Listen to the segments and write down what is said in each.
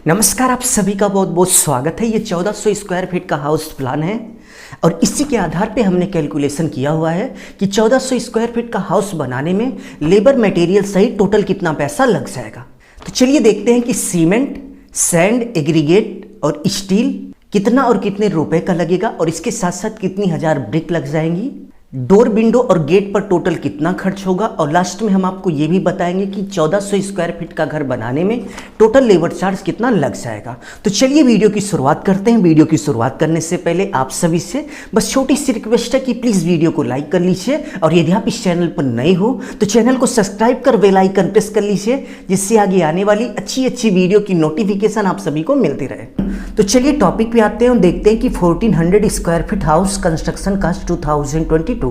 नमस्कार, आप सभी का बहुत बहुत स्वागत है। ये 1400 स्क्वायर फीट का हाउस प्लान है और इसी के आधार पे हमने कैलकुलेशन किया हुआ है कि 1400 स्क्वायर फीट का हाउस बनाने में लेबर मटेरियल सहित टोटल कितना पैसा लग जाएगा। तो चलिए देखते हैं कि सीमेंट, सैंड, एग्रीगेट और स्टील कितना और कितने रुपए का लगेगा और इसके साथ साथ कितनी हजार ब्रिक लग जाएंगी, डोर, विंडो और गेट पर टोटल कितना खर्च होगा और लास्ट में हम आपको ये भी बताएंगे कि 1400 स्क्वायर फीट का घर बनाने में टोटल लेबर चार्ज कितना लग जाएगा। तो चलिए वीडियो की शुरुआत करते हैं। वीडियो की शुरुआत करने से पहले आप सभी से बस छोटी सी रिक्वेस्ट है कि प्लीज़ वीडियो को लाइक कर लीजिए और यदि आप इस चैनल पर नए हो तो चैनल को सब्सक्राइब कर बेल आइकन प्रेस कर लीजिए, जिससे आगे आने वाली अच्छी अच्छी वीडियो की नोटिफिकेशन आप सभी को मिलती रहे। तो चलिए टॉपिक पे आते हैं और देखते हैं कि 1400 square feet house construction cost 2022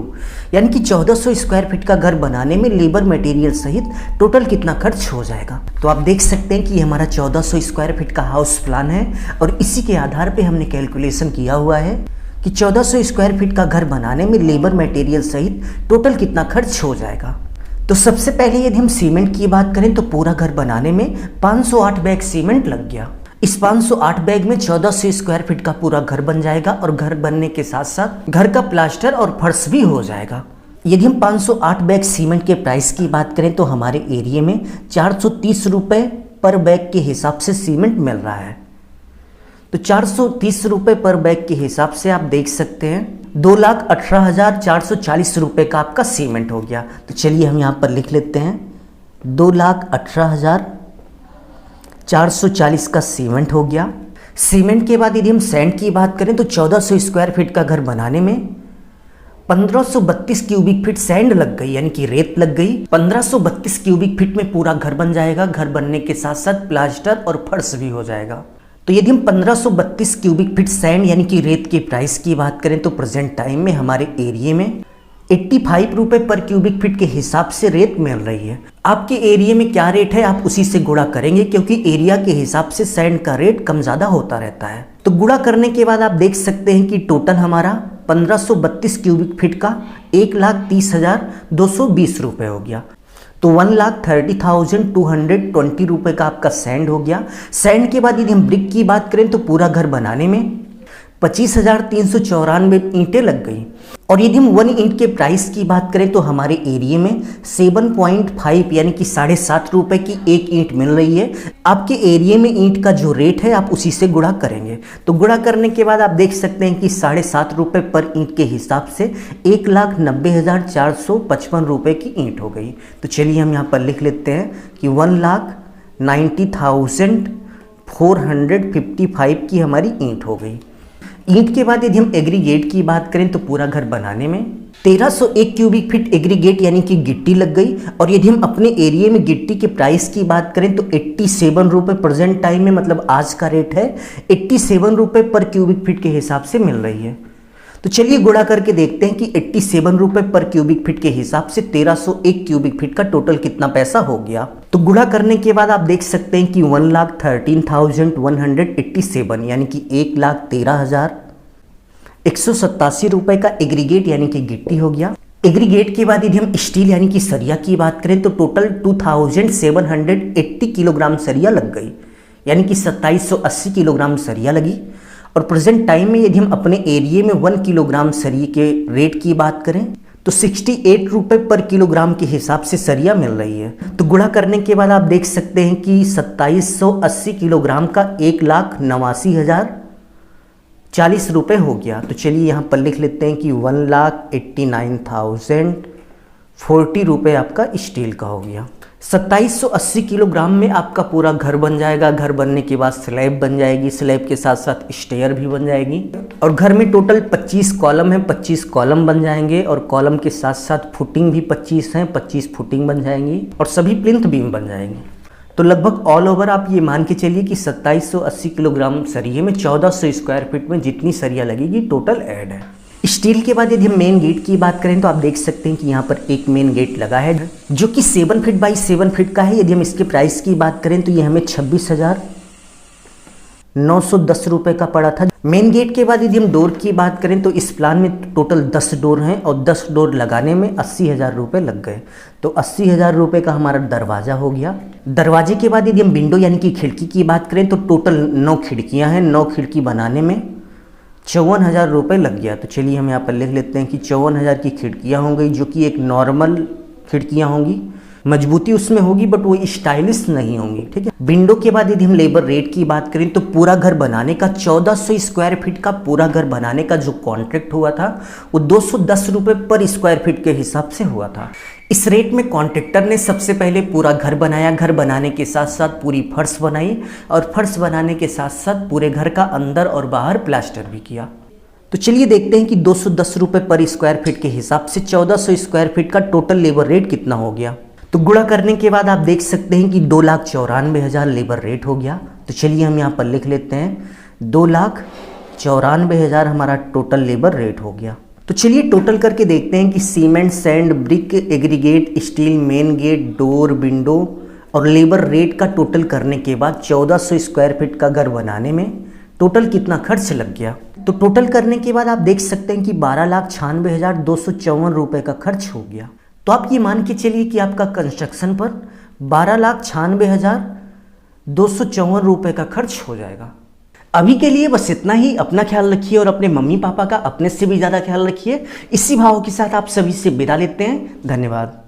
यानी कि 1400 स्क्वायर फीट का घर बनाने में लेबर मटेरियल सहित टोटल कितना खर्च हो जाएगा। तो आप देख सकते हैं कि हमारा 1400 स्क्वायर फीट का हाउस प्लान है और इसी के आधार पे हमने कैलकुलेशन किया हुआ है कि 1400 स्क्वायर फीट का घर बनाने में लेबर मटेरियल सहित टोटल कितना खर्च हो जाएगा। तो सबसे पहले यदि हम सीमेंट की बात करें तो पूरा घर बनाने में 508 बैग सीमेंट लग गया। इस 508 बैग में 1400 स्क्वायर फीट का पूरा घर बन जाएगा और घर बनने के साथ साथ घर का प्लास्टर और फर्श भी हो जाएगा। यदि हम 508 बैग सीमेंट के प्राइस की बात करें तो हमारे एरिया में 430 रुपये पर बैग के हिसाब से सीमेंट मिल रहा है। तो 430 रुपये पर बैग के हिसाब से आप देख सकते हैं 2,18,440 रुपये का आपका सीमेंट हो गया। तो चलिए हम यहाँ पर लिख लेते हैं 2,18,440 का सीमेंट हो गया। सीमेंट के बाद यदि हम सैंड की बात करें तो 1400 स्क्वायर फीट का घर बनाने में 1532 क्यूबिक फीट सैंड लग गई, यानी कि रेत लग गई। 1532 क्यूबिक फीट में पूरा घर बन जाएगा। घर बनने के साथ साथ प्लास्टर और फर्श भी हो जाएगा। तो यदि हम 1532 क्यूबिक फीट सैंड यानी कि रेत के प्राइस की बात करें तो प्रेजेंट टाइम में हमारे एरिया में 85 रुपये पर क्यूबिक फीट के हिसाब से रेत मिल रही है। आपके एरिया में क्या रेट है आप उसी से गुणा करेंगे, क्योंकि एरिया के हिसाब से सैंड का रेट कम ज़्यादा होता रहता है। तो गुणा करने के बाद आप देख सकते हैं कि टोटल हमारा 1532 क्यूबिक फीट का 1,30,220 रुपये हो गया। तो 1,30,220 रुपये का आपका सैंड हो गया। सैंड के बाद यदि हम ब्रिक की बात करें तो पूरा घर बनाने में 25,394 ईंटें लग गई। और यदि हम 1 ईंट के प्राइस की बात करें तो हमारे एरिया में 7.5 यानी कि 7.5 रुपये की एक ईंट मिल रही है। आपके एरिया में ईंट का जो रेट है आप उसी से गुणा करेंगे। तो गुणा करने के बाद आप देख सकते हैं कि 7.5 रुपये पर ईंट के हिसाब से 1,90,455 रुपये की ईंट हो गई। तो चलिए हम यहाँ पर लिख लेते हैं कि 1,90,455 की हमारी ईंट हो गई। ईंट के बाद यदि हम एग्रीगेट की बात करें तो पूरा घर बनाने में 1301 क्यूबिक फीट एग्रीगेट यानी कि गिट्टी लग गई। और यदि हम अपने एरिया में गिट्टी के प्राइस की बात करें तो 87 रुपये प्रेजेंट टाइम में, मतलब आज का रेट है 87 रुपये पर क्यूबिक फीट के हिसाब से मिल रही है। तो चलिए गुणा करके देखते हैं कि 87 रुपये पर क्यूबिक फीट के हिसाब से 1301 क्यूबिक फीट का टोटल कितना पैसा हो गया। तो गुणा करने के बाद आप देख सकते हैं कि 1,13,187 यानी कि 1,13,187 रुपये का एग्रीगेट यानी कि गिट्टी हो गया। एग्रीगेट के बाद यदि हम स्टील यानी कि सरिया की बात करें तो टोटल 2,780 किलोग्राम सरिया लग गई, यानी कि 2780 किलोग्राम सरिया लगी। और प्रेजेंट टाइम में यदि हम अपने एरिया में 1 किलोग्राम सरिया के रेट की बात करें तो 68 रुपये पर किलोग्राम के हिसाब से सरिया मिल रही है। तो गुणा करने के बाद आप देख सकते हैं कि 2780 किलोग्राम का 1,89,040 रुपये हो गया। तो चलिए यहाँ पर लिख लेते हैं कि 1,89,040 रुपये आपका स्टील का हो गया। 2780 किलोग्राम में आपका पूरा घर बन जाएगा। घर बनने के बाद स्लैब बन जाएगी, स्लैब के साथ साथ स्टेयर भी बन जाएगी। और घर में टोटल 25 कॉलम है, 25 कॉलम बन जाएंगे और कॉलम के साथ साथ फुटिंग भी 25 हैं, 25 फुटिंग बन जाएंगी और सभी प्लिंथ बीम बन जाएंगे। तो लगभग ऑल ओवर आप ये मान के चलिए कि 2780 किलोग्राम सरिये में 1400 स्क्वायर फीट में जितनी सरिया लगेगी टोटल ऐड है। स्टील के बाद यदि हम मेन गेट की बात करें तो आप देख सकते हैं कि यहाँ पर एक मेन गेट लगा है जो कि 7 फीट बाई 7 फीट का है। यदि हम इसके प्राइस की बात करें तो ये हमें 910 रुपये का पड़ा था। मेन गेट के बाद यदि हम डोर की बात करें तो इस प्लान में टोटल 10 डोर हैं और 10 डोर लगाने में 80,000 रुपये लग गए। तो 80,000 रुपये का हमारा दरवाज़ा हो गया। दरवाजे के बाद यदि हम विंडो यानी कि खिड़की की बात करें तो टोटल 9 खिड़कियाँ हैं। 9 खिड़की बनाने में 54,000 रुपये लग गया। तो चलिए हम यहाँ पर लिख लेते हैं कि 54,000 की खिड़कियाँ होंगी, जो कि एक नॉर्मल खिड़कियाँ होंगी, मजबूती उसमें होगी बट वो स्टाइलिश नहीं होंगी, ठीक है। विंडो के बाद यदि हम लेबर रेट की बात करें तो पूरा घर बनाने का 1400 स्क्वायर फीट का पूरा घर बनाने का जो कॉन्ट्रैक्ट हुआ था वो 210 रुपये पर स्क्वायर फीट के हिसाब से हुआ था। इस रेट में कॉन्ट्रैक्टर ने सबसे पहले पूरा घर बनाया, घर बनाने के साथ साथ पूरी फर्श बनाई और फर्श बनाने के साथ साथ पूरे घर का अंदर और बाहर प्लास्टर भी किया। तो चलिए देखते हैं कि 210 रुपये पर स्क्वायर फीट के हिसाब से 1400 स्क्वायर फीट का टोटल लेबर रेट कितना हो गया। तो गुणा करने के बाद आप देख सकते हैं कि 2,94,000 लेबर रेट हो गया। तो चलिए हम यहाँ पर लिख लेते हैं 2,94,000 हमारा टोटल लेबर रेट हो गया। तो चलिए टोटल करके देखते हैं कि cement, sand, brick, aggregate, steel, main gate, door, window और लेबर रेट का टोटल करने के बाद 1400 स्क्वायर फीट का घर बनाने में टोटल कितना खर्च लग गया। तो टोटल करने के बाद आप देख सकते हैं कि 12,96,254 रुपये का खर्च हो गया। तो आप ये मान के चलिए कि आपका कंस्ट्रक्शन पर 12,96,254 रुपये का खर्च हो जाएगा। अभी के लिए बस इतना ही। अपना ख्याल रखिए और अपने मम्मी पापा का अपने से भी ज़्यादा ख्याल रखिए। इसी भाव के साथ आप सभी से विदा लेते हैं। धन्यवाद।